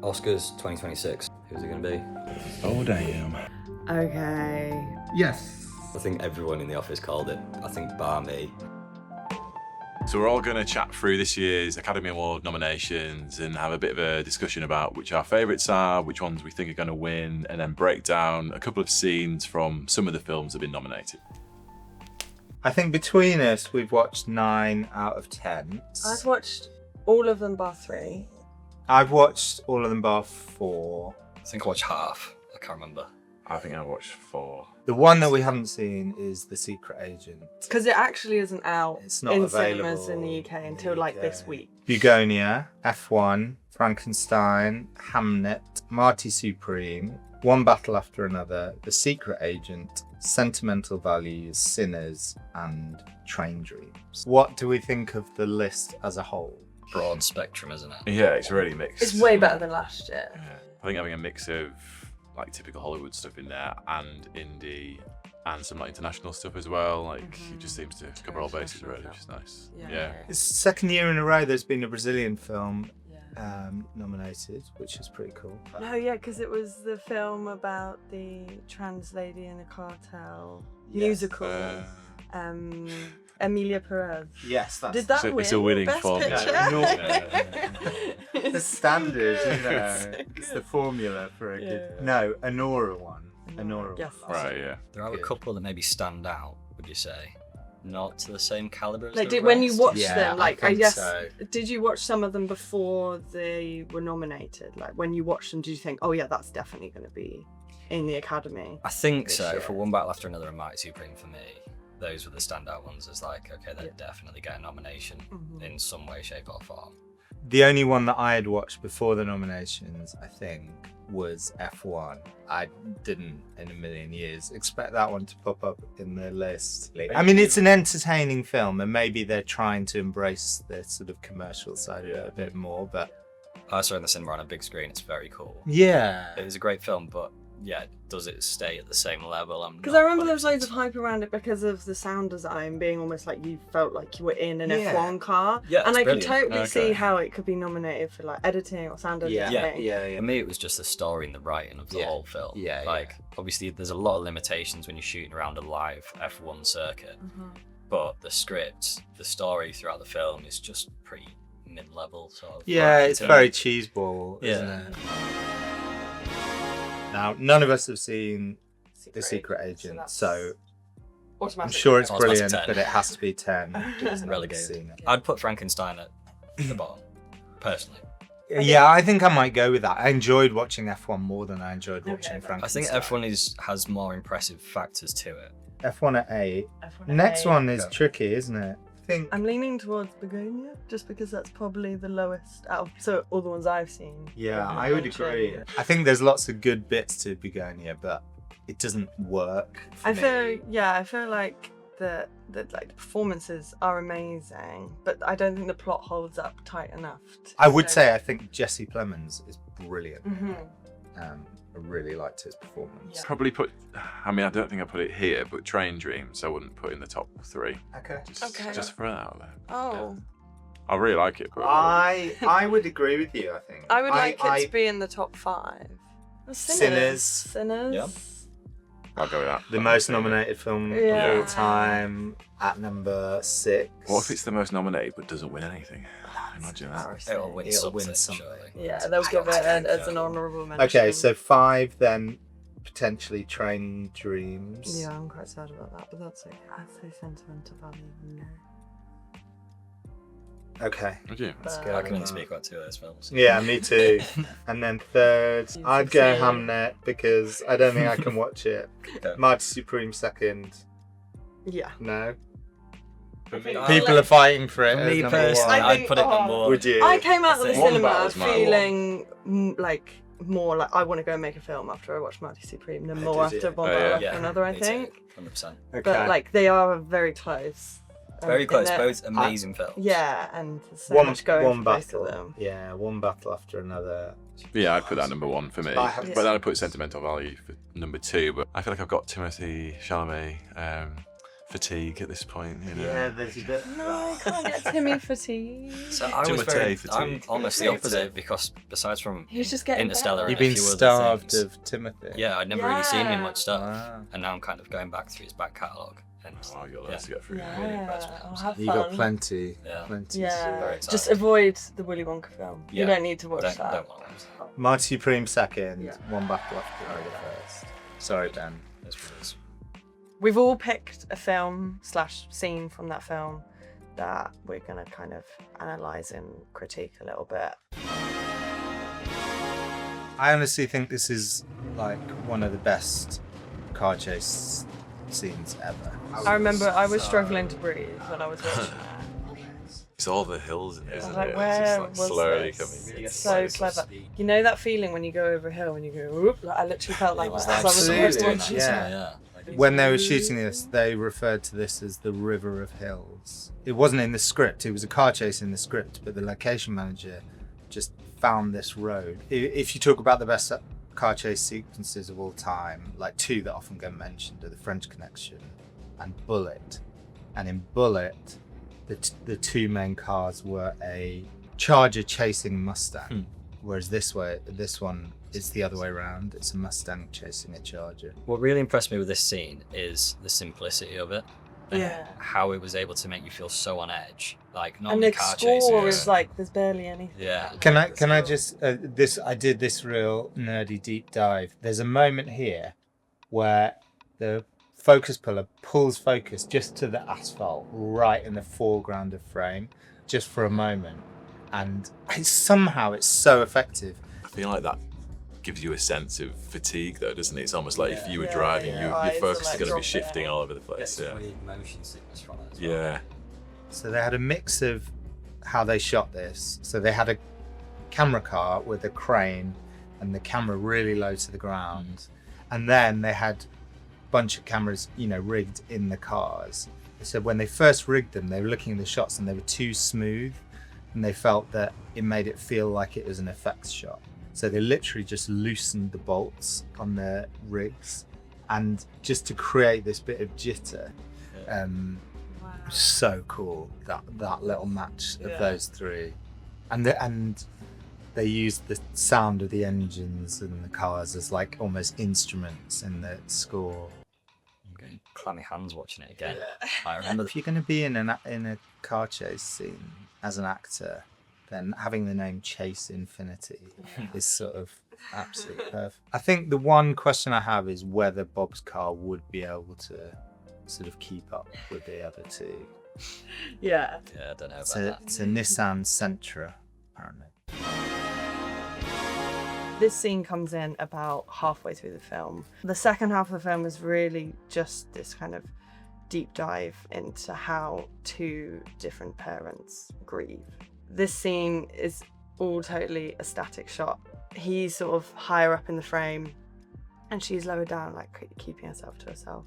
Oscars 2026. Who's it going to be? Oh, damn. Okay. Yes. I think everyone in the office called it. I think bar me. So we're all going to chat through this year's Academy Award nominations and have a bit of a discussion about which our favourites are, which ones we think are going to win, and then break down a couple of scenes from some of the films that have been nominated. I think between us, we've watched 9 out of 10. I've watched all of them bar 3. I've watched all of them bar 4. I think I watched half. I can't remember. I think I watched 4. The one that we haven't seen is The Secret Agent. Because it actually isn't out It's not in available cinemas in the UK until like this week. Begonia, F1, Frankenstein, Hamnet, Marty Supreme, One Battle After Another, The Secret Agent, Sentimental Values, Sinners, and Train Dreams. What do we think of the list as a whole? Broad spectrum, isn't it? Yeah, it's really mixed. It's way better than last year. Yeah. I think having a mix of like typical Hollywood stuff in there and indie and some like international stuff as well. Like it just seems to cover all bases really, which is nice. Yeah. It's the second year in a row there's been a Brazilian film nominated, which is pretty cool. No, yeah, because it was the film about the trans lady in a cartel musical. Emilia Perez. Yes, that's Did that So win? it's a winning Best form. Picture? the standard, it's the formula for a good. No, Anora one. Anora. Yes. one. Right, yeah. There are a couple that maybe stand out, would you say? Not to the same calibre as Like, the when you rest? watched Yeah, them, like, I I think guess, so. did you watch some of them before they were nominated? Like, when you watched them, did you think, oh yeah, that's definitely going to be in the Academy? I think this so. year? For One Battle After Another and Marty Supreme, for me, those were the standout ones. As like, okay, they'll definitely get a nomination in some way, shape or form. The only one that I had watched before the nominations, I think, was F1. I didn't, in a million years, expect that one to pop up in the list. I mean, it's an entertaining film, and maybe they're trying to embrace the sort of commercial side of it a bit more, but... I saw it in the cinema on a big screen. It's very cool. Yeah. It was a great film, but yeah, does it stay at the same level? Because I remember there was loads of hype around it because of the sound design being almost like you felt like you were in an F1 car. Yeah, and it's I could brilliant. totally see how it could be nominated for like editing or sound editing. For me, it was just the story and the writing of the whole film. Like, obviously, there's a lot of limitations when you're shooting around a live F1 circuit, but the script, the story throughout the film is just pretty mid-level sort of. Yeah, right, it's very cheeseball, isn't Yeah. it? Now, none of us have seen The Secret Agent, so I'm sure it's Automatic brilliant, 10. but it has to be 10. Relegated. I'd put Frankenstein at the bottom, personally. Yeah, I think I might go with that. I enjoyed watching F1 more than I enjoyed watching I Frankenstein. think F1 has more impressive factors to it. F1 at 8. Next one is tricky, isn't it? I think I'm leaning towards Begonia just because that's probably the lowest out of all the ones I've seen. Yeah, I would agree. I think there's lots of good bits to Begonia, but it doesn't work for me. I feel like the performances are amazing, but I don't think the plot holds up tight enough. I would say I think Jesse Plemons is brilliant. I really liked his performance. Probably put, I mean, I don't think I put it here, but Train Dreams I wouldn't put in the top 3. Okay. Just throw that out there. Oh. I really like it, but I would agree with you, I think. I would like it to be in the top 5. Sinners. Yeah. I'll go with that. The most nominated film of all time at number 6. What if it's the most nominated but doesn't win anything? Imagine that. It'll win something. something. Yeah, they'll give it as an honourable mention. Okay, so 5 then, potentially Train Dreams. Yeah, I'm quite sad about that, but that's okay. I'd say Sentimental Value, no. Okay. Would you? Let's I go. can only speak about 2 of those films. Yeah, me too. And then 3rd, I'd go Hamnet because I don't think I can watch it. Marty Supreme 2nd. Yeah. No. me, People are fighting for it. For as me number personally, 1. I'd put it number 1. Would you? I came out of the I think cinema Wombat was my feeling more like I want to go and make a film after I watched Marty Supreme than more did after you? One Oh, Battle yeah. After Another, I me too, think. 100%. Okay. But like they are very close. Very close, in that- both amazing films. Yeah, and so one much going one for both battle. of them. Yeah, One Battle After Another. Yeah, I'd put that number 1 for me. I have- But then I'd put Sentimental Value for number 2. But I feel like I've got Timothée Chalamet fatigue at this point, you know. Yeah, there's a bit. No, I can't get Timmy fatigue. So I'm almost the opposite, because besides from He was just getting Interstellar, You've and a been few other starved things, of Timothy. yeah, I'd never really seen him in much stuff, Wow. and now I'm kind of going back through his back catalogue. And Oh, you've got loads to get through. Yeah, Really impressed with I'll him. have You fun. got plenty. Yeah. Plenty. Yeah, Very excited. just avoid the Willy Wonka film. You Yeah. don't need to watch Don't that. want to. Marty Supreme second, Yeah. one battle after the first. Sorry, Ben. That's what it is. We've all picked a film / scene from that film that we're gonna kind of analyse and critique a little bit. I honestly think this is like one of the best car chase scenes ever. I remember I was struggling to breathe when I was watching it. It's all the hills in it, I was isn't like, it? where It's just was like slowly this? coming. It's so clever. You know that feeling when you go over a hill and you go, whoop, like, I literally felt like It was that as I was absolutely, watching it. yeah. Like, When they were shooting this, they referred to this as the River of Hills. It wasn't in the script, it was a car chase in the script, but the location manager just found this road. If you talk about the best car chase sequences of all time, like two that often get mentioned are The French Connection and Bullet. And in Bullet, the two main cars were a Charger chasing Mustang, whereas this one is the other way around. It's a Mustang chasing a Charger. What really impressed me with this scene is the simplicity of it. and Yeah. How it was able to make you feel so on edge. Like, not And only the car score chases. is like, there's barely anything. Yeah. Can I just I did this real nerdy deep dive. There's a moment here where the focus puller pulls focus just to the asphalt right in the foreground of frame, just for a moment, and it's so effective. I feel like that gives you a sense of fatigue, though, doesn't it? It's almost like if you were Yeah, driving, yeah. your Eyes are, focus like, is going to be dropping. shifting all over the place. Yeah. motion sickness from it as well. Yeah. So they had a mix of how they shot this. So they had a camera car with a crane and the camera really low to the ground, and then they had a bunch of cameras, rigged in the cars. So when they first rigged them, they were looking at the shots and they were too smooth, and they felt that it made it feel like it was an effects shot. So they literally just loosened the bolts on the rigs, and just to create this bit of jitter. So cool, that little match of those three, and they used the sound of the engines and the cars as like almost instruments in the score. I'm getting clammy hands watching it again. I remember. If you're going to be in a car chase scene as an actor, then having the name Chase Infinity is sort of absolutely perfect. I think the one question I have is whether Bob's car would be able to sort of keep up with the other two. Yeah. Yeah, I don't know about that. It's a Nissan Sentra, apparently. This scene comes in about halfway through the film. The second half of the film is really just this kind of deep dive into how two different parents grieve. This scene is all totally a static shot. He's sort of higher up in the frame and she's lower down, like keeping herself to herself.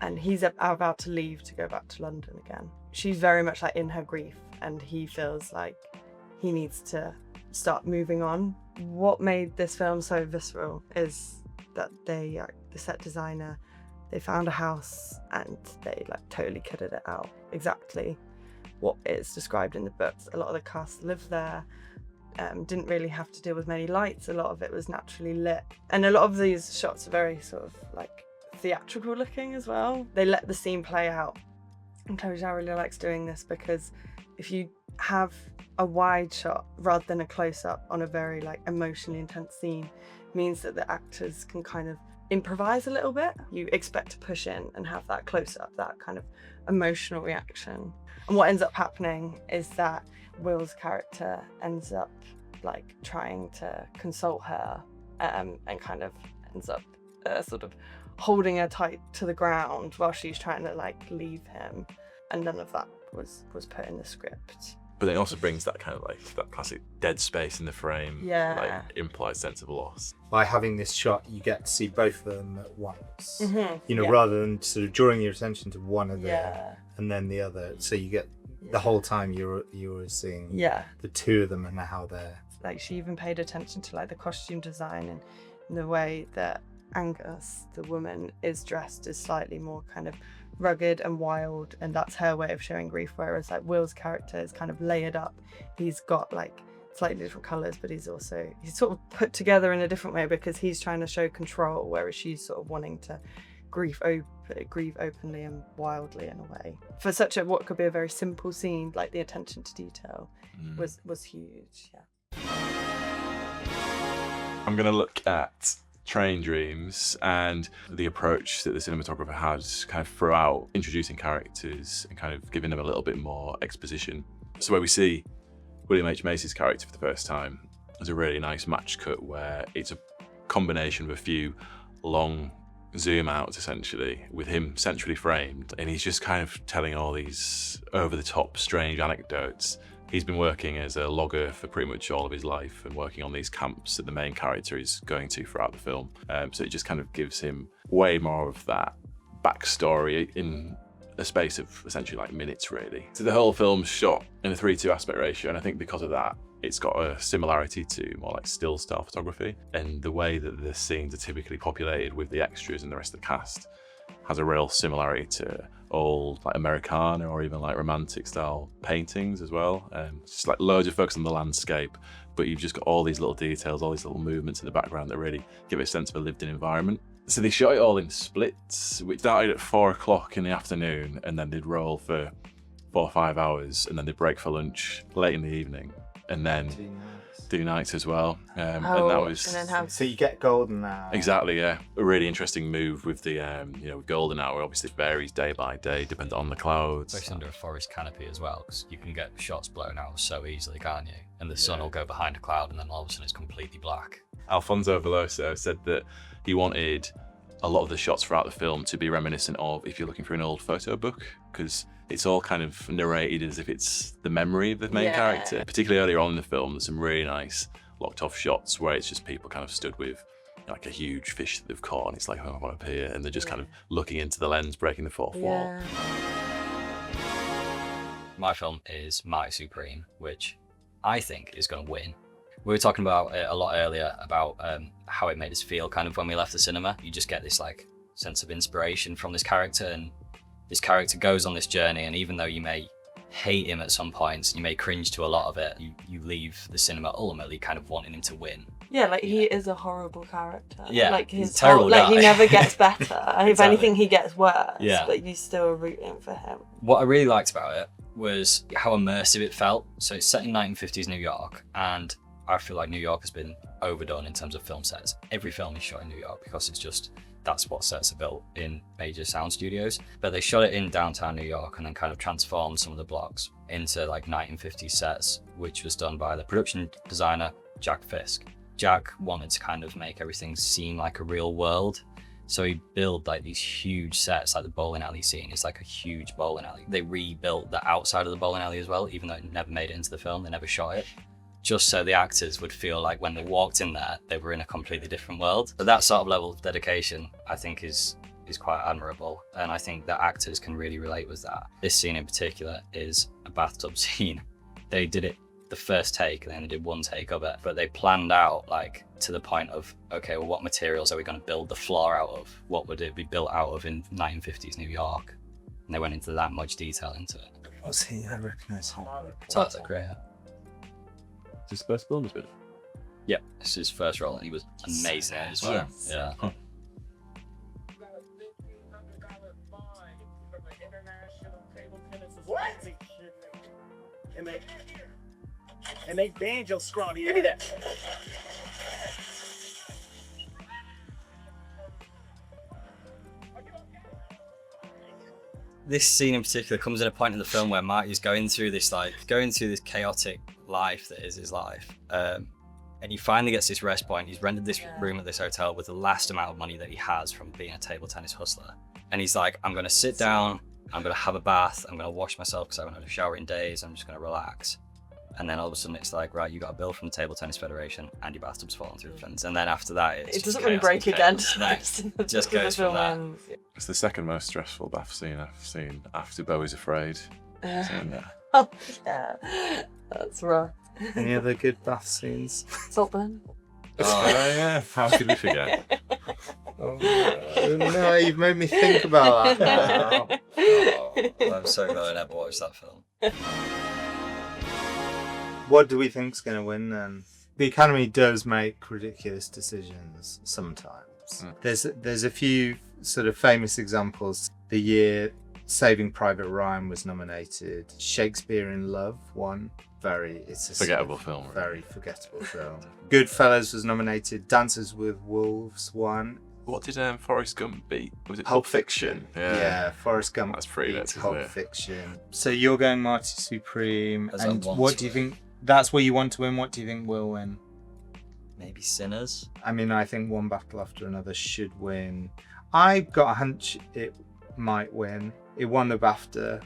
And he's about to leave to go back to London again. She's very much like in her grief, and he feels like he needs to start moving on. What made this film so visceral is that the set designer, they found a house and they like totally kitted it out exactly what is described in the books. A lot of the cast lived there, didn't really have to deal with many lights. A lot of it was naturally lit, and a lot of these shots are very sort of like theatrical looking as well. They let the scene play out, and Chloe Zhao really likes doing this because if you have a wide shot rather than a close-up on a very like emotionally intense scene, it means that the actors can kind of improvise a little bit. You expect to push in and have that close-up, that kind of emotional reaction. And what ends up happening is that Will's character ends up like trying to console her, and kind of ends up sort of holding her tight to the ground while she's trying to like leave him, and none of that was put in the script. But it also brings that kind of like that classic dead space in the frame, like implied sense of loss. By having this shot, you get to see both of them at once. Mm-hmm. Rather than sort of drawing your attention to one of them and then the other. So you get the whole time you were seeing the two of them and how they're like. She even paid attention to like the costume design and the way that Angus, the woman, is dressed is slightly more kind of rugged and wild, and that's her way of showing grief, whereas like Will's character is kind of layered up. He's got like slightly different colors, but he's sort of put together in a different way because he's trying to show control, whereas she's sort of wanting to grieve openly and wildly in a way. For such a what could be a very simple scene, like the attention to detail was huge. Yeah. I'm going to look at Train Dreams and the approach that the cinematographer has kind of throughout introducing characters and kind of giving them a little bit more exposition. So where we see William H. Macy's character for the first time, there's a really nice match cut where it's a combination of a few long zoom outs essentially with him centrally framed, and he's just kind of telling all these over the top strange anecdotes. He's been working as a logger for pretty much all of his life and working on these camps that the main character is going to throughout the film. So it just kind of gives him way more of that backstory in a space of essentially like minutes really. So the whole film's shot in a 3:2 aspect ratio, and I think because of that, it's got a similarity to more like still style photography, and the way that the scenes are typically populated with the extras and the rest of the cast has a real similarity to old like Americana or even like romantic style paintings as well. It's just like loads of focus on the landscape, but you've just got all these little details, all these little movements in the background that really give it a sense of a lived-in environment. So they shot it all in splits, which started at 4 o'clock in the afternoon, and then they'd roll for 4 or 5 hours, and then they'd break for lunch late in the evening, and then do nights as well. And that was... And then have... So you get golden hour. Exactly, yeah. A really interesting move with the, with golden hour. Obviously it varies day by day, depending on the clouds. Especially under a forest canopy as well, because you can get shots blown out so easily, can't you? And the sun will go behind a cloud, and then all of a sudden it's completely black. Alfonso Veloso said that he wanted a lot of the shots throughout the film to be reminiscent of if you're looking for an old photo book, because it's all kind of narrated as if it's the memory of the main character. Particularly earlier on in the film, there's some really nice locked off shots where it's just people kind of stood with like a huge fish that they've caught, and it's like, oh, I'm up here, and they're just kind of looking into the lens, breaking the fourth wall. My film is Marty Supreme, which I think is going to win. We were talking about it a lot earlier about how it made us feel kind of when we left the cinema. You just get this like sense of inspiration from this character, and this character goes on this journey, and even though you may hate him at some points, you may cringe to a lot of it, you leave the cinema ultimately kind of wanting him to win. Yeah, like he is a horrible character. Yeah, like he's a terrible guy. guy. He never gets better. And if anything, he gets worse. Yeah. But you still are rooting for him. What I really liked about it was how immersive it felt. So it's set in 1950s New York, and I feel like New York has been overdone in terms of film sets. Every film is shot in New York because it's just, that's what sets are built in major sound studios. But they shot it in downtown New York and then kind of transformed some of the blocks into like 1950s sets, which was done by the production designer, Jack Fisk. Jack wanted to kind of make everything seem like a real world. So he built like these huge sets, like the bowling alley scene is like a huge bowling alley. They rebuilt the outside of the bowling alley as well, even though it never made it into the film, they never shot it. Just so the actors would feel like when they walked in there, they were in a completely different world. So that sort of level of dedication, I think is quite admirable. And I think that actors can really relate with that. This scene in particular is a bathtub scene. They did it the first take, and then they did one take of it, but they planned out like to the point of, okay, well, what materials are we going to build the floor out of? What would it be built out of in 1950s New York? And they went into that much detail into it. What's he? I recognise him. Tyler Creator. Is this the first film he's been in? Yeah, this is his first role, and he was amazing at it as well. Yes. Yeah. What? And make banjo scrawny. Give me that. This scene in particular comes at a point in the film where Marty's going through this chaotic life that is his life. And he finally gets this rest point. He's rented this room at this hotel with the last amount of money that he has from being a table tennis hustler. And he's like, I'm going to sit down, I'm going to have a bath, I'm going to wash myself because I haven't had a shower in days, I'm just going to relax. And then all of a sudden it's like, right, you got a bill from the Table Tennis Federation and your bathtub's falling through the fence. And then after that, it doesn't really break again. It just goes from that. It's the second most stressful bath scene I've seen after Bowie's Afraid. Oh, yeah, that's right. Any other good bath scenes? Saltburn. Oh yeah, how could we forget? Oh, no, you've made me think about that now. Oh, I'm so glad I never watched that film. What do we think's going to win then? The Academy does make ridiculous decisions sometimes. There's a few sort of famous examples. The year Saving Private Ryan was nominated, Shakespeare in Love won. It's a Forgettable film. Very forgettable film. Goodfellas was nominated, Dances with Wolves won. What did Forrest Gump beat? Was it Pulp Fiction? Yeah, Forrest Gump. That's pretty beat nuts, Pulp isn't it? Fiction. So you're going Marty Supreme, As and I want what to do you win. think? That's where you want to win. What do you think will win? Maybe Sinners? I mean, I think One Battle After Another should win. I've got a hunch it might win. It won the BAFTA.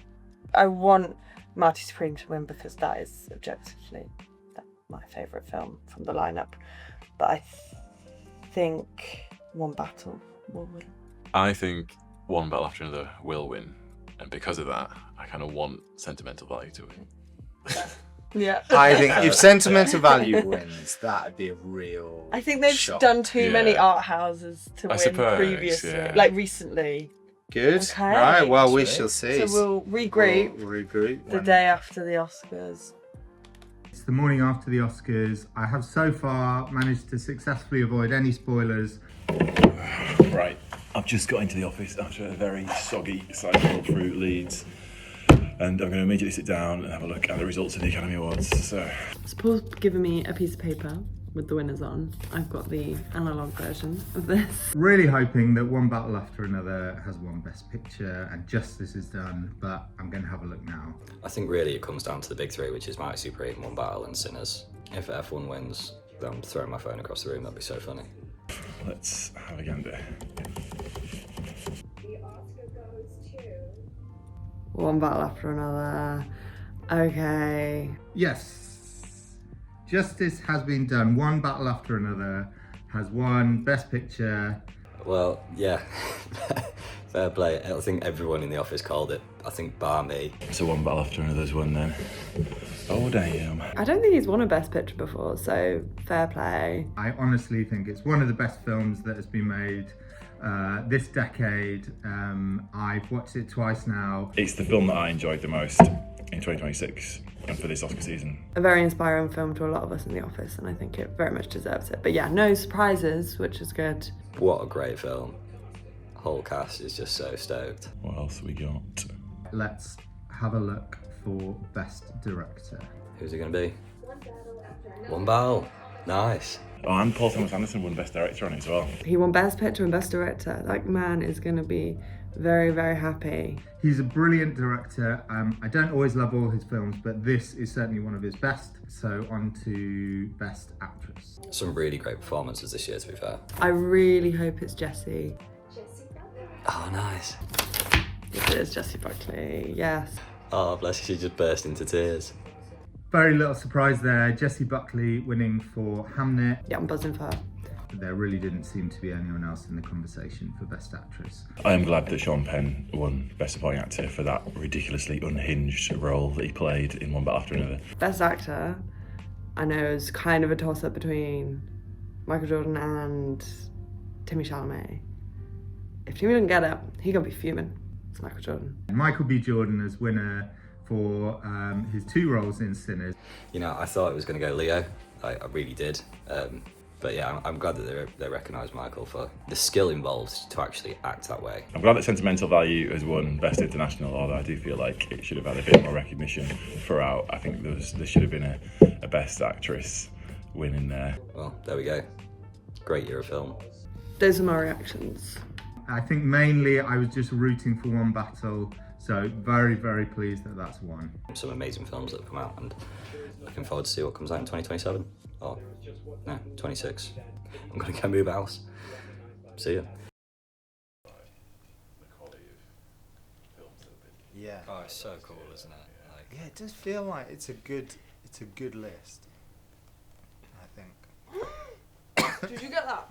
I want Marty Supreme to win because that is objectively my favourite film from the lineup. But I think One Battle will win. I think One Battle After Another will win, and because of that, I kind of want Sentimental Value to win. Yeah. I think if Sentimental Value wins, that'd be a real. I think they've shock. done too many Yeah. art houses to I win suppose, previously, yeah. like recently. Good. Okay. Right. Well, we Sweet. shall see. So we'll regroup We'll regroup the when- day after the Oscars. It's the morning after the Oscars. I have so far managed to successfully avoid any spoilers. Right, I've just got into the office after a very soggy cycle through Leeds, and I'm going to immediately sit down and have a look at the results of the Academy Awards. So, So Paul's given me a piece of paper with the winners on. I've got the analogue version of this. Really hoping that One Battle After Another has won Best Picture and justice is done, but I'm going to have a look now. I think really it comes down to the big three, which is Marty Supreme, One Battle and Sinners. If F1 wins, then I'm throwing my phone across the room. That'd be so funny. let's have a gander. The Oscar goes to One Battle After Another. Okay. Yes, justice has been done. One Battle After Another has won Best Picture. Well, yeah. Fair play. I think everyone in the office called it. I think bar me. So One Battle After Another's one then. Oh damn. I don't think he's won a Best Picture before, so fair play. I honestly think it's one of the best films that has been made this decade. I've watched it twice now. It's the film that I enjoyed the most in 2026 and for this Oscar season. A very inspiring film to a lot of us in the office, and I think it very much deserves it. But yeah, no surprises, which is good. What a great film. Whole cast is just so stoked. What else have we got? Let's have a look for Best Director. Who's it going to be? One Battle After Another. One Battle. Nice. Oh, and Paul Thomas Anderson won Best Director on it as well. He won Best Picture and Best Director. That man is going to be very, very happy. He's a brilliant director. I don't always love all his films, but this is certainly one of his best. So on to Best Actress. Some really great performances this year, to be fair. I really hope it's Jessie. Jesse Buckley. Oh, nice. Yes, it is Jessie Buckley. Yes. Oh, bless you, she just burst into tears. Very little surprise there. Jessie Buckley winning for Hamnet. Yeah, I'm buzzing for her. There really didn't seem to be anyone else in the conversation for Best Actress. I am glad that Sean Penn won Best Supporting Actor for that ridiculously unhinged role that he played in One Battle After Another. Best Actor, I know, is kind of a toss-up between Michael Jordan and Timmy Chalamet. If Timmy didn't get it, he gonna be fuming. It's Michael Jordan. Michael B. Jordan as winner for his two roles in Sinners. You know, I thought it was going to go Leo. I really did. But yeah, I'm glad that they recognised Michael for the skill involved to actually act that way. I'm glad that Sentimental Value has won Best International, although I do feel like it should have had a bit more recognition throughout. I think there should have been a Best Actress win in there. Well, there we go. Great year of film. Those are my reactions. I think mainly I was just rooting for One Battle, so very, very pleased that that's won. Some amazing films that have come out, and looking forward to see what comes out in 2027. Or, no, 26. I'm going to go move house. See ya. Yeah. Oh, it's so cool, isn't it? Like, Yeah, it does feel like it's a good list. I think. Did you get that?